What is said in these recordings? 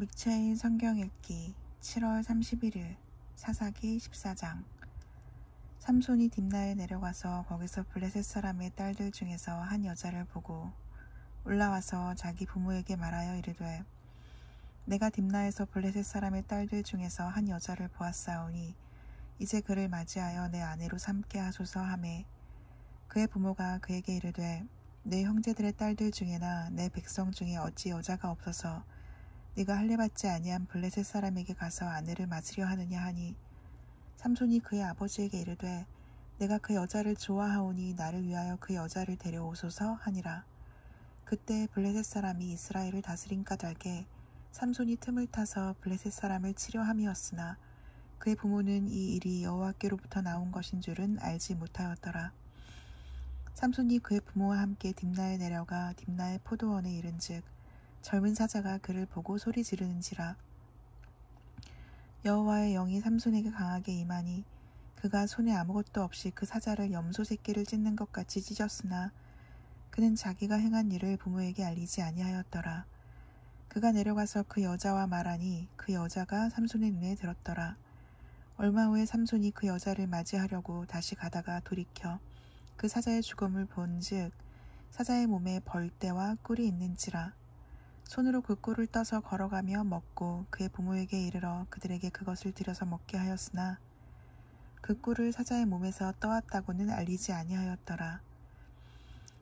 믹체인 성경 읽기 7월 31일 사사기 14장. 삼손이 딥나에 내려가서 거기서 블레셋 사람의 딸들 중에서 한 여자를 보고 올라와서 자기 부모에게 말하여 이르되, 내가 딥나에서 블레셋 사람의 딸들 중에서 한 여자를 보았사오니 이제 그를 맞이하여 내 아내로 삼게 하소서 하매, 그의 부모가 그에게 이르되, 내 형제들의 딸들 중에나 내 백성 중에 어찌 여자가 없어서 네가 할례받지 아니한 블레셋 사람에게 가서 아내를 맞으려 하느냐 하니, 삼손이 그의 아버지에게 이르되, 내가 그 여자를 좋아하오니 나를 위하여 그 여자를 데려오소서 하니라. 그때 블레셋 사람이 이스라엘을 다스린 까닭에 삼손이 틈을 타서 블레셋 사람을 치려 함이었으나 그의 부모는 이 일이 여호와께로부터 나온 것인 줄은 알지 못하였더라. 삼손이 그의 부모와 함께 딥나에 내려가 딥나의 포도원에 이른즉 젊은 사자가 그를 보고 소리 지르는지라. 여호와의 영이 삼손에게 강하게 임하니 그가 손에 아무것도 없이 그 사자를 염소 새끼를 찢는 것 같이 찢었으나 그는 자기가 행한 일을 부모에게 알리지 아니하였더라. 그가 내려가서 그 여자와 말하니 그 여자가 삼손의 눈에 들었더라. 얼마 후에 삼손이 그 여자를 맞이하려고 다시 가다가 돌이켜 그 사자의 죽음을 본즉 사자의 몸에 벌떼와 꿀이 있는지라. 손으로 그 꿀을 떠서 걸어가며 먹고 그의 부모에게 이르러 그들에게 그것을 들여서 먹게 하였으나 그 꿀을 사자의 몸에서 떠왔다고는 알리지 아니하였더라.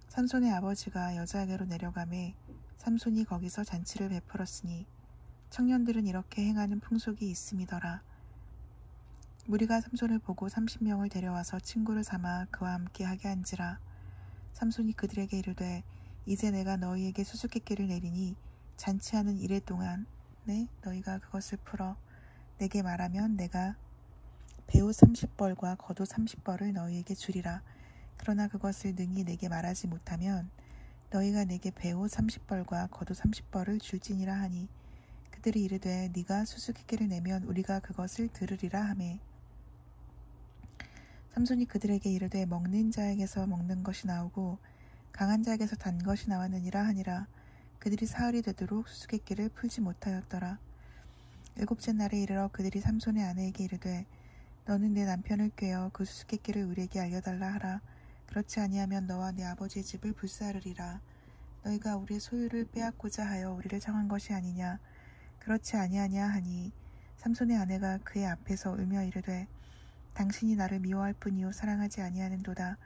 삼손의 아버지가 여자에게로 내려가매 삼손이 거기서 잔치를 베풀었으니 청년들은 이렇게 행하는 풍속이 있음이더라. 무리가 삼손을 보고 30명을 데려와서 친구를 삼아 그와 함께 하게 한지라. 삼손이 그들에게 이르되, 이제 내가 너희에게 수수께끼를 내리니 잔치하는 이래 동안 너희가 그것을 풀어 내게 말하면 내가 배우 30벌과 겉옷 30벌을 너희에게 주리라. 그러나 그것을 능히 내게 말하지 못하면 너희가 내게 배우 30벌과 겉옷 30벌을 줄지니라 하니, 그들이 이르되 네가 수수께끼를 내면 우리가 그것을 들으리라 하매, 삼손이 그들에게 이르되 먹는 자에게서 먹는 것이 나오고 강한 자에게서 단 것이 나왔느니라 하니라. 그들이 사흘이 되도록 수수께끼를 풀지 못하였더라. 일곱째 날에 이르러 그들이 삼손의 아내에게 이르되, 너는 내 남편을 꾀어 그 수수께끼를 우리에게 알려달라 하라. 그렇지 아니하면 너와 내 아버지의 집을 불사르리라. 너희가 우리의 소유를 빼앗고자 하여 우리를 청한 것이 아니냐. 그렇지 아니하냐 하니, 삼손의 아내가 그의 앞에서 울며 이르되, 당신이 나를 미워할 뿐이요 사랑하지 아니하는도다.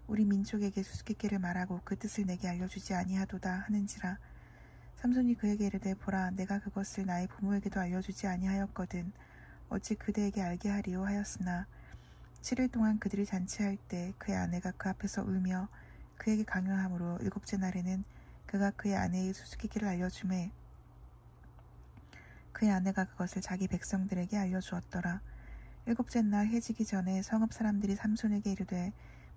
우리 민족에게 수수께끼를 말하고 그 뜻을 내게 알려주지 아니하도다 하는지라. 삼손이 그에게 이르되, 보라, 내가 그것을 나의 부모에게도 알려주지 아니하였거든 어찌 그대에게 알게 하리요 하였으나 7일 동안 그들이 잔치할 때 그의 아내가 그 앞에서 울며 그에게 강요함으로 일곱째 날에는 그가 그의 아내의 수수께끼를 알려주매 그의 아내가 그것을 자기 백성들에게 알려주었더라. 일곱째 날 해지기 전에 성읍 사람들이 삼손에게 이르되,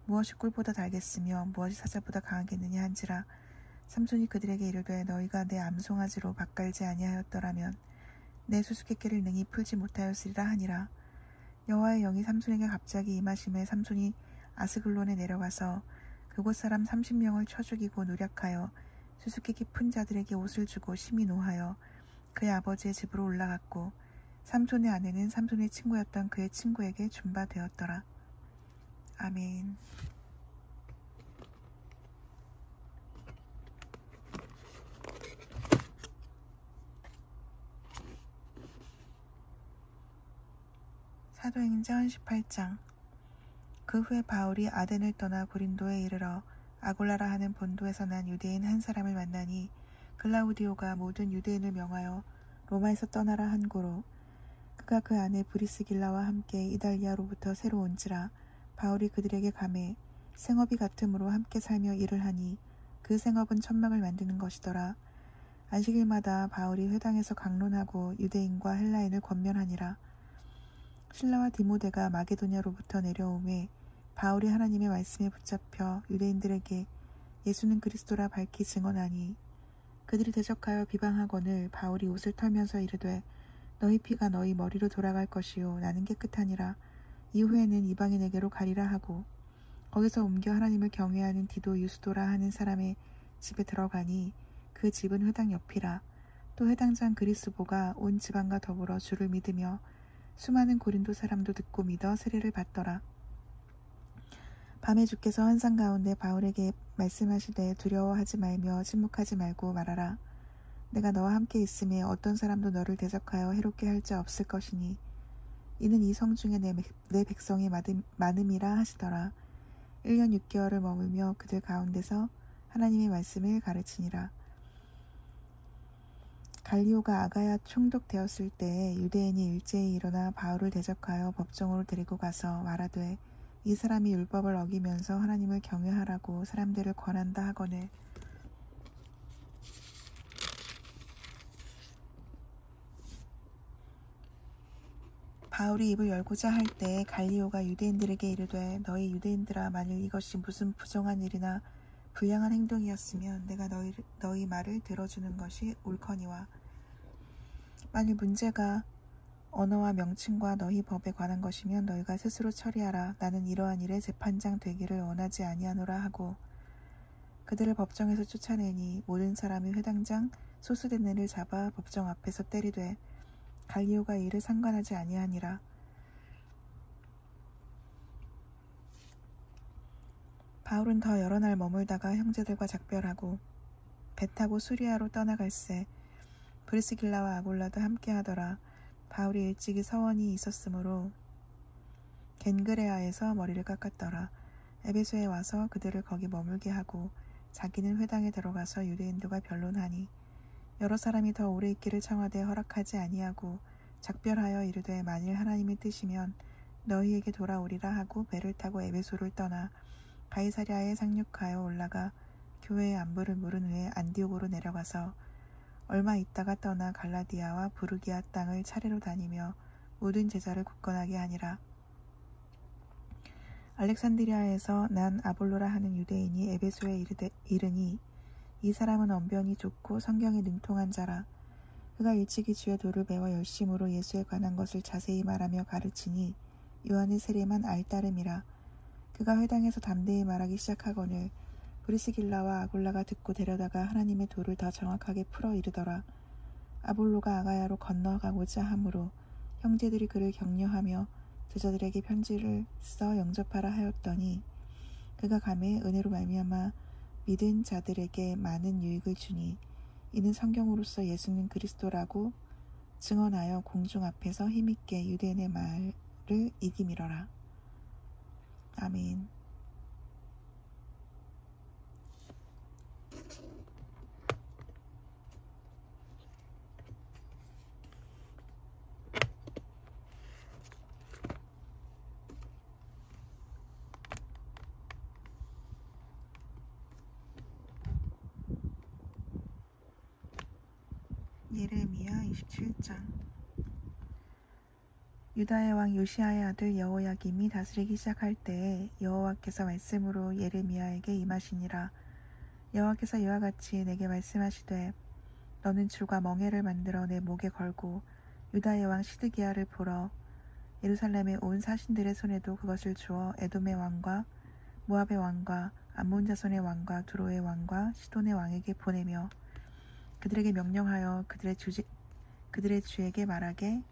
무엇이 꿀보다 달겠으며 무엇이 사자보다 강하겠느냐 한지라. 삼손이 그들에게 이르되, 너희가 내 암송아지로 밭갈지 아니하였더라면 내 수수께끼를 능히 풀지 못하였으리라 하니라. 여호와의 영이 삼손에게 갑자기 임하심에 삼손이 아스글론에 내려가서 그곳 사람 30명을 쳐 죽이고 노략하여 수수께끼 푼 자들에게 옷을 주고 심히 노하여 그의 아버지의 집으로 올라갔고, 삼손의 아내는 삼손의 친구였던 그의 친구에게 준 바 되었더라. 아멘. 사도행전 18장. 그 후에 바울이 아덴을 떠나 고린도에 이르러 아골라라 하는 본도에서 난 유대인 한 사람을 만나니, 글라우디오가 모든 유대인을 명하여 로마에서 떠나라 한 고로 그가 그 아내 브리스길라와 함께 이달리아로부터 새로 온지라. 바울이 그들에게 가매 생업이 같음으로 함께 살며 일을 하니 그 생업은 천막을 만드는 것이더라. 안식일마다 바울이 회당에서 강론하고 유대인과 헬라인을 권면하니라. 실라와 디모데가 마게도냐로부터 내려오매 바울이 하나님의 말씀에 붙잡혀 유대인들에게 예수는 그리스도라 밝히 증언하니, 그들이 대적하여 비방하거늘 바울이 옷을 털면서 이르되, 너희 피가 너희 머리로 돌아갈 것이요 나는 깨끗하니라. 이후에는 이방인에게로 가리라 하고 거기서 옮겨 하나님을 경외하는 디도 유스도라 하는 사람의 집에 들어가니 그 집은 회당 옆이라. 또 해당장 그리스보가 온 지방과 더불어 주를 믿으며 수많은 고린도 사람도 듣고 믿어 세례를 받더라. 밤에 주께서 환상 가운데 바울에게 말씀하시되 두려워하지 말며 침묵하지 말고 말하라. 내가 너와 함께 있음에 어떤 사람도 너를 대적하여 해롭게 할 자 없을 것이니 이는 이 성 중에 내 백성이 많음이라 하시더라. 1년 6개월을 머물며 그들 가운데서 하나님의 말씀을 가르치니라. 갈리오가 아가야 총독되었을 때에 유대인이 일제히 일어나 바울을 대적하여 법정으로 데리고 가서 말하되 이 사람이 율법을 어기면서 하나님을 경외하라고 사람들을 권한다 하거늘 바울이 입을 열고자 할 때에 갈리오가 유대인들에게 이르되 너희 유대인들아 만일 이것이 무슨 부정한 일이나 불량한 행동이었으면 내가 너희 말을 들어주는 것이 옳거니와 만일 문제가 언어와 명칭과 너희 법에 관한 것이면 너희가 스스로 처리하라. 나는 이러한 일에 재판장 되기를 원하지 아니하노라 하고 그들을 법정에서 쫓아내니 모든 사람이 회당장 소수대네를 잡아 법정 앞에서 때리되 갈리오가 이를 상관하지 아니하니라. 바울은 더 여러 날 머물다가 형제들과 작별하고 배 타고 수리아로 떠나갈새 브리스길라와 아골라도 함께하더라. 바울이 일찍이 서원이 있었으므로 겐그레아에서 머리를 깎았더라. 에베소에 와서 그들을 거기 머물게 하고 자기는 회당에 들어가서 유대인들과 변론하니 여러 사람이 더 오래 있기를 청하되 허락하지 아니하고 작별하여 이르되 만일 하나님의 뜻이면 너희에게 돌아오리라 하고 배를 타고 에베소를 떠나 가이사랴에 상륙하여 올라가 교회의 안부를 물은 후에 안디옥으로 내려가서 얼마 있다가 떠나 갈라디아와 부르기아 땅을 차례로 다니며 모든 제자를 굳건하게 하니라. 알렉산드리아에서 난 아볼로라 하는 유대인이 에베소에 이르니 이 사람은 언변이 좋고 성경에 능통한 자라. 그가 일찍이 주의 도를 배워 열심으로 예수에 관한 것을 자세히 말하며 가르치니 요한의 세례만 알따름이라. 그가 회당에서 담대히 말하기 시작하거늘 브리스길라와 아골라가 듣고 데려다가 하나님의 도를 더 정확하게 풀어 이르더라. 아볼로가 아가야로 건너가고자 하므로 형제들이 그를 격려하며 제자들에게 편지를 써 영접하라 하였더니 그가 가매 은혜로 말미암아 믿은 자들에게 많은 유익을 주니 이는 성경으로서 예수는 그리스도라고 증언하여 공중 앞에서 힘있게 유대인의 말을 이기미러라. 아멘. 예레미야 27장. 유다의 왕 요시야의 아들 여호야김이 다스리기 시작할 때에 여호와께서 말씀으로 예레미야에게 임하시니라. 여호와께서 이와 같이 내게 말씀하시되 너는 줄과 멍에를 만들어 내 목에 걸고 유다의 왕 시드기야를 보러 예루살렘에 온 사신들의 손에도 그것을 주어 에돔의 왕과 모압의 왕과 암몬 자손의 왕과 두로의 왕과 시돈의 왕에게 보내며 그들에게 명령하여 그들의 주에게 말하게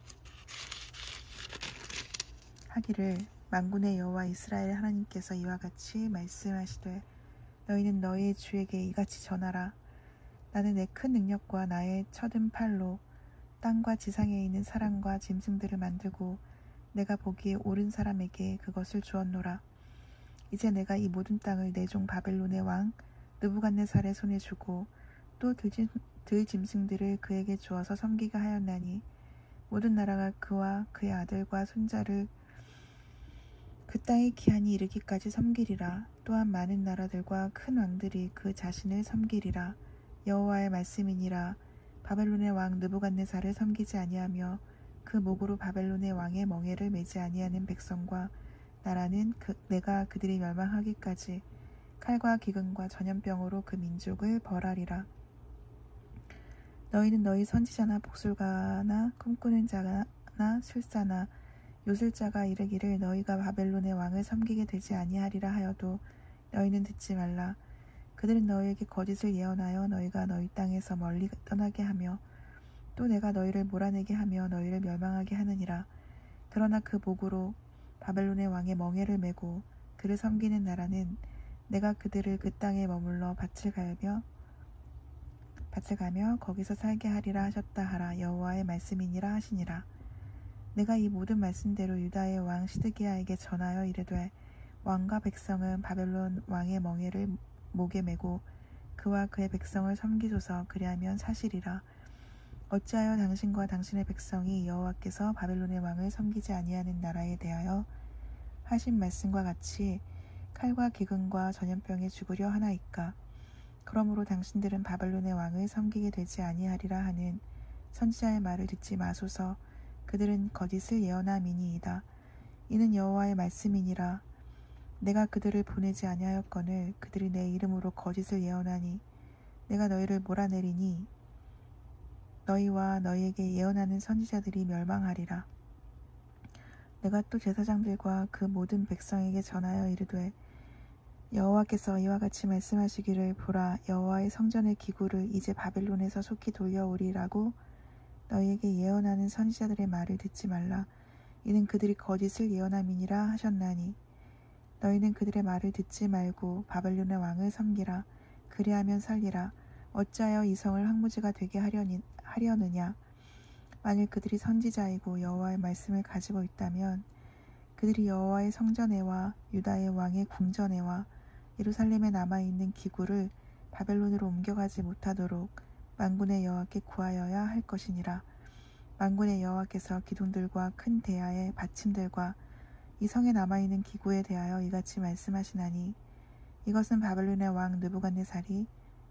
하기를 만군의 여호와 이스라엘 하나님께서 이와 같이 말씀하시되 너희는 너희의 주에게 이같이 전하라. 나는 내 큰 능력과 나의 쳐든 팔로 땅과 지상에 있는 사람과 짐승들을 만들고 내가 보기에 옳은 사람에게 그것을 주었노라. 이제 내가 이 모든 땅을 내 종 바벨론의 왕 느부갓네살의 손에 주고 또 들짐승들을 그에게 주어서 섬기게 하였나니 모든 나라가 그와 그의 아들과 손자를 그 땅의 기한이 이르기까지 섬기리라. 또한 많은 나라들과 큰 왕들이 그 자신을 섬기리라. 여호와의 말씀이니라. 바벨론의 왕 느부갓네살을 섬기지 아니하며 그 목으로 바벨론의 왕의 멍에를 매지 아니하는 백성과 나라는 내가 그들이 멸망하기까지 칼과 기근과 전염병으로 그 민족을 벌하리라. 너희는 너희 선지자나 복술가나 꿈꾸는 자나 술사나 요술자가 이르기를 너희가 바벨론의 왕을 섬기게 되지 아니하리라 하여도 너희는 듣지 말라. 그들은 너희에게 거짓을 예언하여 너희가 너희 땅에서 멀리 떠나게 하며 또 내가 너희를 몰아내게 하며 너희를 멸망하게 하느니라. 그러나 그 목으로 바벨론의 왕의 멍에를 메고 그를 섬기는 나라는 내가 그들을 그 땅에 머물러 밭을 가며 거기서 살게 하리라 하셨다 하라. 여호와의 말씀이니라 하시니라. 내가 이 모든 말씀대로 유다의 왕 시드기야에게 전하여 이르되 왕과 백성은 바벨론 왕의 멍에를 목에 메고 그와 그의 백성을 섬기소서. 그리하면 사시리라. 어찌하여 당신과 당신의 백성이 여호와께서 바벨론의 왕을 섬기지 아니하는 나라에 대하여 하신 말씀과 같이 칼과 기근과 전염병에 죽으려 하나이까. 그러므로 당신들은 바벨론의 왕을 섬기게 되지 아니하리라 하는 선지자의 말을 듣지 마소서. 그들은 거짓을 예언함이니이다. 이는 여호와의 말씀이니라. 내가 그들을 보내지 아니하였거늘 그들이 내 이름으로 거짓을 예언하니 내가 너희를 몰아내리니 너희와 너희에게 예언하는 선지자들이 멸망하리라. 내가 또 제사장들과 그 모든 백성에게 전하여 이르되 여호와께서 이와 같이 말씀하시기를 보라, 여호와의 성전의 기구를 이제 바벨론에서 속히 돌려오리라고 너희에게 예언하는 선지자들의 말을 듣지 말라. 이는 그들이 거짓을 예언함이니라 하셨나니 너희는 그들의 말을 듣지 말고 바벨론의 왕을 섬기라. 그리하면 살리라. 어찌하여 이 성을 황무지가 되게 하려느냐. 만일 그들이 선지자이고 여호와의 말씀을 가지고 있다면 그들이 여호와의 성전에와 유다의 왕의 궁전에와 예루살렘에 남아있는 기구를 바벨론으로 옮겨가지 못하도록 만군의 여호와께 구하여야 할 것이니라. 만군의 여호와께서 기둥들과 큰 대야의 받침들과 이 성에 남아있는 기구에 대하여 이같이 말씀하시나니 이것은 바벨론의 왕 느부갓네살이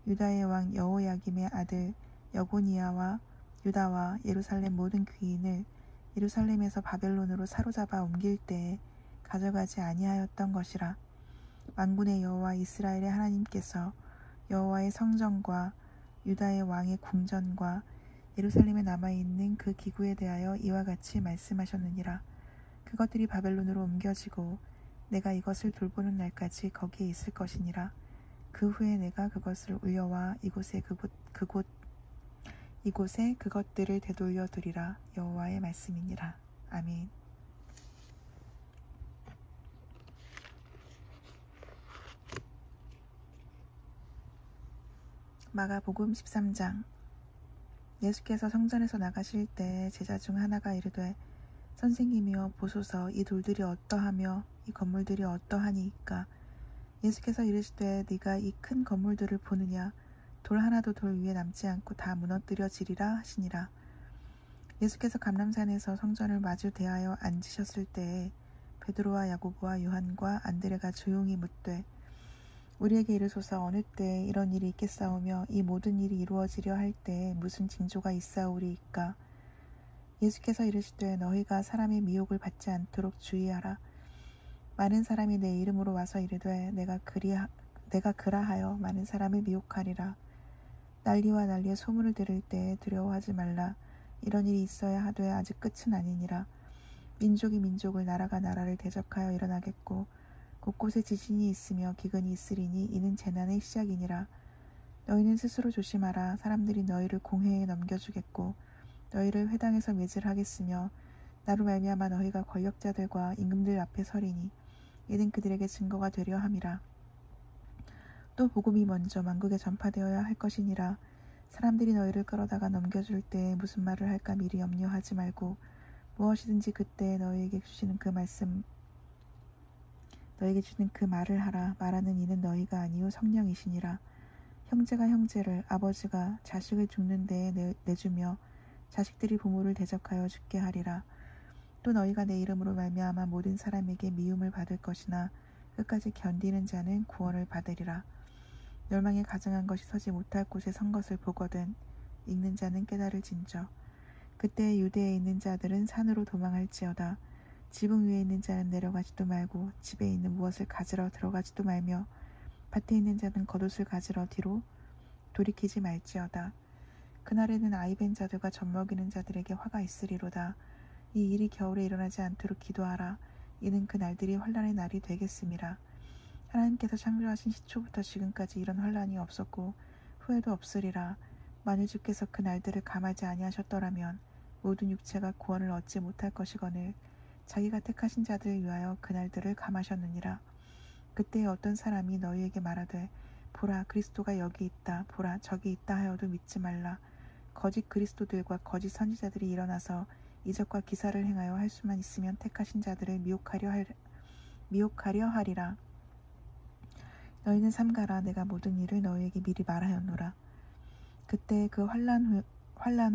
유다의 왕 여호야김의 아들 여고니야와 유다와 예루살렘 모든 귀인을 예루살렘에서 바벨론으로 사로잡아 옮길 때에 가져가지 아니하였던 것이라. 만군의 여호와 이스라엘의 하나님께서 여호와의 성전과 유다의 왕의 궁전과 예루살렘에 남아있는 그 기구에 대하여 이와 같이 말씀하셨느니라. 그것들이 바벨론으로 옮겨지고 내가 이것을 돌보는 날까지 거기에 있을 것이니라. 그 후에 내가 그것을 울려와 이곳에 그것들을 되돌려 두리라. 여호와의 말씀이니라. 아멘. 마가복음 13장. 예수께서 성전에서 나가실 때 제자 중 하나가 이르되 선생님이여 보소서, 이 돌들이 어떠하며 이 건물들이 어떠하니이까. 예수께서 이르시되 네가 이 큰 건물들을 보느냐. 돌 하나도 돌 위에 남지 않고 다 무너뜨려지리라 하시니라. 예수께서 감람산에서 성전을 마주 대하여 앉으셨을 때에 베드로와 야고보와 요한과 안드레가 조용히 묻되 우리에게 이르소서, 어느 때에 이런 일이 있겠사오며 이 모든 일이 이루어지려 할 때에 무슨 징조가 있사오리이까. 예수께서 이르시되 너희가 사람의 미혹을 받지 않도록 주의하라. 많은 사람이 내 이름으로 와서 이르되 내가 그라하여 많은 사람을 미혹하리라. 난리와 난리의 소문을 들을 때에 두려워하지 말라. 이런 일이 있어야 하되 아직 끝은 아니니라. 민족이 민족을, 나라가 나라를 대적하여 일어나겠고 곳곳에 지진이 있으며 기근이 있으리니 이는 재난의 시작이니라. 너희는 스스로 조심하라. 사람들이 너희를 공회에 넘겨주겠고 너희를 회당에서 매질하겠으며 나로 말미암아 너희가 권력자들과 임금들 앞에 서리니 이는 그들에게 증거가 되려 함이라. 또 복음이 먼저 만국에 전파되어야 할 것이니라. 사람들이 너희를 끌어다가 넘겨줄 때 무슨 말을 할까 미리 염려하지 말고 무엇이든지 그때 너희에게 주시는 그 말을 하라. 말하는 이는 너희가 아니요 성령이시니라. 형제가 형제를, 아버지가 자식을 죽는 데에 내주며 자식들이 부모를 대적하여 죽게 하리라. 또 너희가 내 이름으로 말미암아 모든 사람에게 미움을 받을 것이나 끝까지 견디는 자는 구원을 받으리라. 멸망에 가증한 것이 서지 못할 곳에 선 것을 보거든 읽는 자는 깨달을진저. 그때 유대에 있는 자들은 산으로 도망할지어다. 지붕 위에 있는 자는 내려가지도 말고 집에 있는 무엇을 가지러 들어가지도 말며 밭에 있는 자는 겉옷을 가지러 뒤로 돌이키지 말지어다. 그날에는 아이벤 자들과 젖먹이는 자들에게 화가 있으리로다. 이 일이 겨울에 일어나지 않도록 기도하라. 이는 그 날들이 환난의 날이 되겠음이라. 하나님께서 창조하신 시초부터 지금까지 이런 환난이 없었고 후에도 없으리라. 만일 주께서 그 날들을 감하지 아니하셨더라면 모든 육체가 구원을 얻지 못할 것이거늘 자기가 택하신 자들을 위하여 그 날들을 감하셨느니라. 그때에 어떤 사람이 너희에게 말하되 보라 그리스도가 여기 있다 보라 저기 있다 하여도 믿지 말라. 거짓 그리스도들과 거짓 선지자들이 일어나서 이적과 기사를 행하여 할 수만 있으면 택하신 자들을 미혹하려 하리라. 너희는 삼가라. 내가 모든 일을 너희에게 미리 말하였노라. 그때 그 환난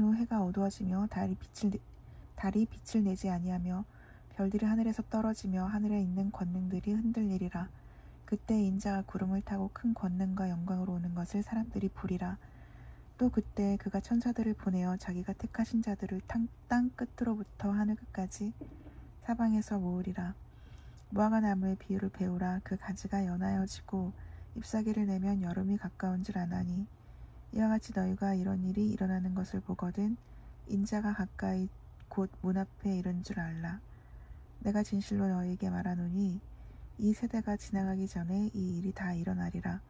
후 해가 어두워지며 달이 빛을 내지 아니하며 별들이 하늘에서 떨어지며 하늘에 있는 권능들이 흔들리리라. 그때 인자가 구름을 타고 큰 권능과 영광으로 오는 것을 사람들이 보리라. 또 그때 그가 천사들을 보내어 자기가 택하신 자들을 땅 끝으로부터 하늘 끝까지 사방에서 모으리라. 무화과 나무의 비유를 배우라. 그 가지가 연하여지고 잎사귀를 내면 여름이 가까운 줄 아나니 이와 같이 너희가 이런 일이 일어나는 것을 보거든 인자가 가까이 곧 문 앞에 이른 줄 알라. 내가 진실로 너희에게 말하노니 이 세대가 지나가기 전에 이 일이 다 일어나리라.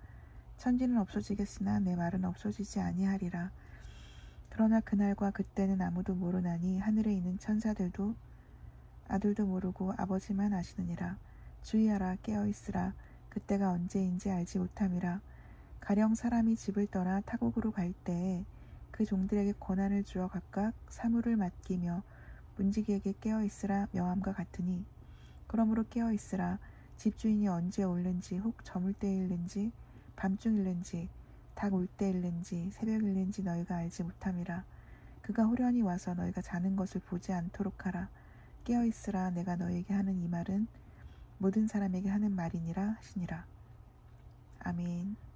천지는 없어지겠으나 내 말은 없어지지 아니하리라. 그러나 그날과 그때는 아무도 모르나니 하늘에 있는 천사들도 아들도 모르고 아버지만 아시느니라. 주의하라. 깨어있으라. 그때가 언제인지 알지 못함이라. 가령 사람이 집을 떠나 타국으로 갈 때에 그 종들에게 권한을 주어 각각 사물을 맡기며 문지기에게 깨어있으라 명함과 같으니 그러므로 깨어있으라. 집주인이 언제 올는지 혹 저물 때일는지 밤중일는지 닭 올 때일는지 새벽일는지 너희가 알지 못함이라. 그가 후련히 와서 너희가 자는 것을 보지 않도록 하라. 깨어있으라. 내가 너희에게 하는 이 말은 모든 사람에게 하는 말이니라 하시니라. 아멘.